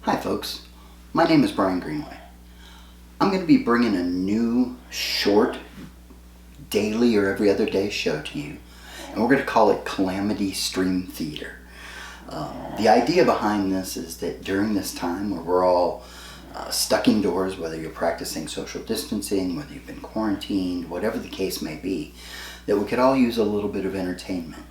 Hi folks, my name is Brian Greenway. I'm going to be bringing a new short daily or every other day show to you, and we're going to call it Calamity Stream Theater. The idea behind this is that during this time where we're all stuck indoors, whether you're practicing social distancing, whether you've been quarantined, whatever the case may be, that we could all use a little bit of entertainment.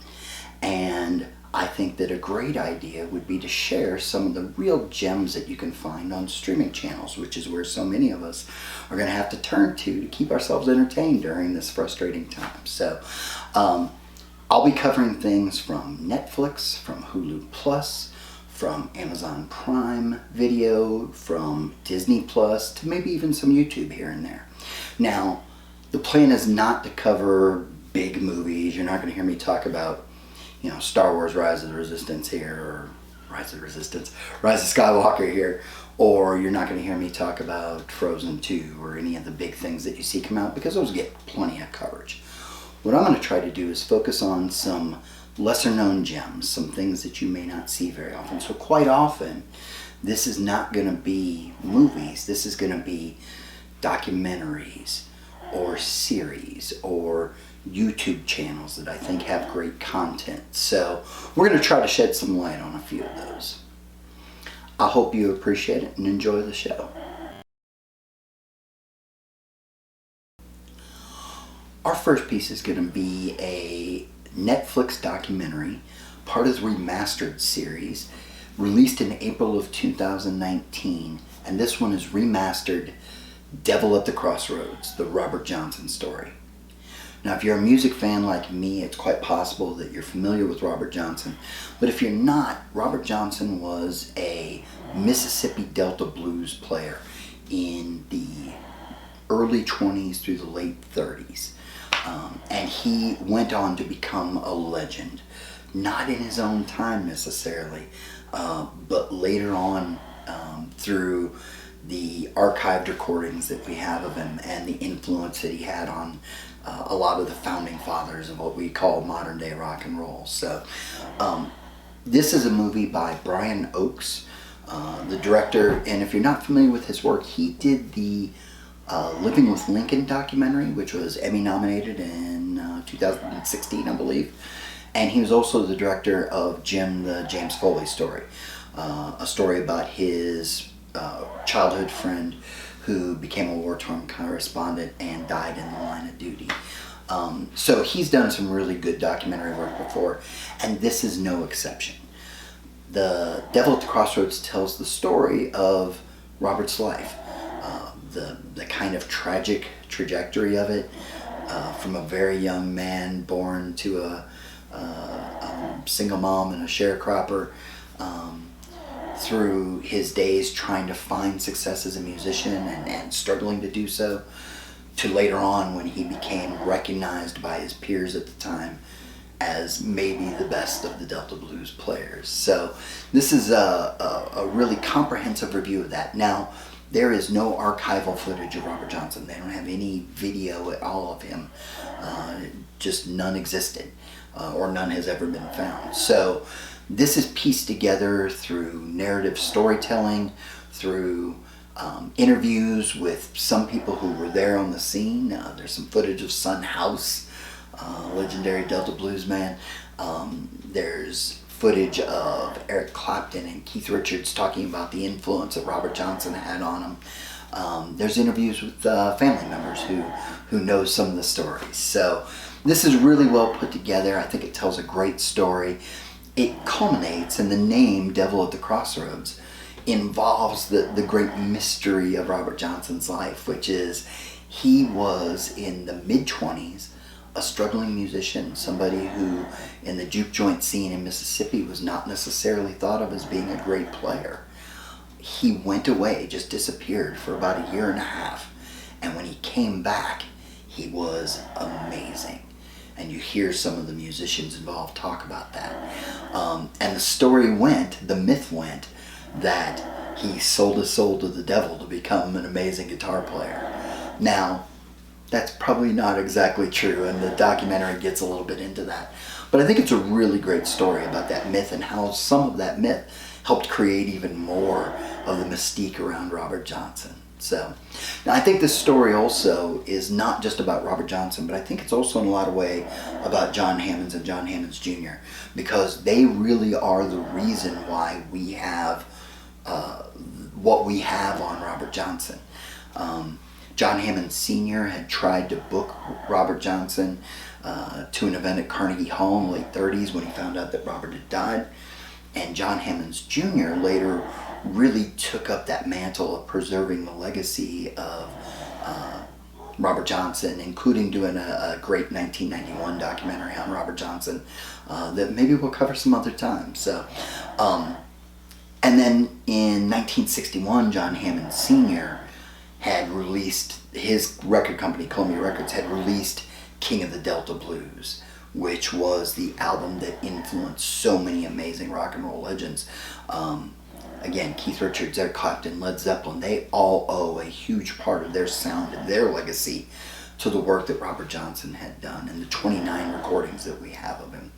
And I think that a great idea would be to share some of the real gems that you can find on streaming channels, which is where so many of us are going to have to turn to keep ourselves entertained during this frustrating time. So I'll be covering things from Netflix, from Hulu Plus, from Amazon Prime Video, from Disney Plus, to maybe even some YouTube here and there. Now, the plan is not to cover big movies. You're not going to hear me talk about Star Wars Rise of the Resistance here, or Rise of Skywalker here, or you're not going to hear me talk about Frozen 2 or any of the big things that you see come out, because those get plenty of coverage. What I'm going to try to do is focus on some lesser known gems, some things that you may not see very often. So quite often, this is not going to be movies. This is going to be documentaries or series or YouTube channels that I think have great content. So we're going to try to shed some light on a few of those. I hope you appreciate it and enjoy the show. Our first piece is going to be a Netflix documentary, part of the Remastered series, released in April of 2019, and this one is Remastered, Devil at the Crossroads, the Robert Johnson story. Now, if you're a music fan like me, it's quite possible that you're familiar with Robert Johnson. But if you're not, Robert Johnson was a Mississippi Delta blues player in the early 20s through the late 30s. And he went on to become a legend. Not in his own time necessarily, but later on through the archived recordings that we have of him and the influence that he had on a lot of the founding fathers of what we call modern day rock and roll. So this is a movie by Brian Oakes, the director, and if you're not familiar with his work, he did the Living with Lincoln documentary, which was Emmy nominated in 2016, I believe, and he was also the director of Jim, the James Foley story, a story about his childhood friend who became a war-torn correspondent and died in the line of duty. So he's done some really good documentary work before, and this is no exception. The Devil at the Crossroads tells the story of Robert's life, the kind of tragic trajectory of it, from a very young man born to a single mom and a sharecropper, through his days trying to find success as a musician and struggling to do so, to later on when he became recognized by his peers at the time as maybe the best of the Delta blues players. So this is a really comprehensive review of that. Now, there is no archival footage of Robert Johnson. They don't have any video at all of him. Just none existed, or none has ever been found. So this is pieced together through narrative storytelling, through interviews with some people who were there on the scene. There's some footage of Son House, legendary Delta blues man. There's footage of Eric Clapton and Keith Richards talking about the influence that Robert Johnson had on him. There's interviews with family members who know some of the stories. So this is really well put together. I think it tells a great story. It culminates in the name Devil at the Crossroads involves the great mystery of Robert Johnson's life, which is he was in the mid-20s, a struggling musician, somebody who in the juke joint scene in Mississippi was not necessarily thought of as being a great player. He went away, just disappeared for about a year and a half, and when he came back, he was amazing. And you hear some of the musicians involved talk about that. And the story went, the myth went, that he sold his soul to the devil to become an amazing guitar player. Now, that's probably not exactly true, and the documentary gets a little bit into that. But I think it's a really great story about that myth and how some of that myth helped create even more of the mystique around Robert Johnson. So, now I think this story also is not just about Robert Johnson, but I think it's also in a lot of way about John Hammonds and John Hammonds Jr., because they really are the reason why we have what we have on Robert Johnson. John Hammond Sr. had tried to book Robert Johnson to an event at Carnegie Hall in the late 30s when he found out that Robert had died. And John Hammonds Jr. later really took up that mantle of preserving the legacy of Robert Johnson, including doing a great 1991 documentary on Robert Johnson that maybe we'll cover some other time. So, and then in 1961, John Hammond Sr. had released, his record company, Calamity Records, had released King of the Delta Blues, which was the album that influenced so many amazing rock and roll legends. Again, Keith Richards, Eric Clapton, Led Zeppelin, they all owe a huge part of their sound and their legacy to the work that Robert Johnson had done and the 29 recordings that we have of him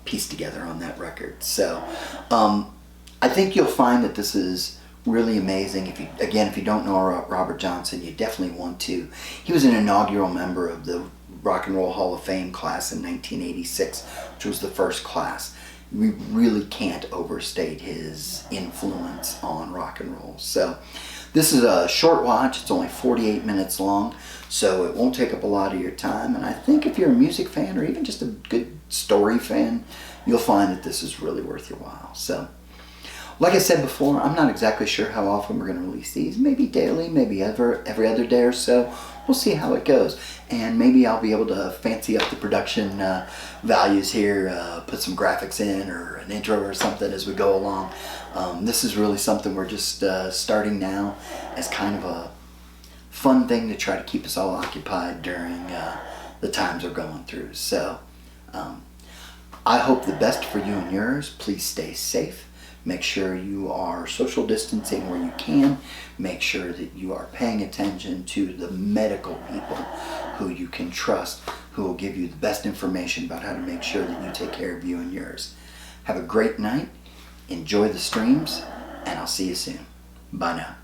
pieced together on that record. So I think you'll find that this is really amazing. If you don't know Robert Johnson, you definitely want to. He was an inaugural member of the Rock and Roll Hall of Fame class in 1986, which was the first class. We really can't overstate his influence on rock and roll. So this is a short watch. It's only 48 minutes long, so it won't take up a lot of your time. And I think if you're a music fan or even just a good story fan, you'll find that this is really worth your while. So, like I said before, I'm not exactly sure how often we're going to release these. Maybe daily, maybe every other day or so. We'll see how it goes. And maybe I'll be able to fancy up the production values here, put some graphics in or an intro or something as we go along. This is really something we're just starting now as kind of a fun thing to try to keep us all occupied during the times we're going through. So I hope the best for you and yours. Please stay safe. Make sure you are social distancing where you can. Make sure that you are paying attention to the medical people who you can trust, who will give you the best information about how to make sure that you take care of you and yours. Have a great night. Enjoy the streams, and I'll see you soon. Bye now.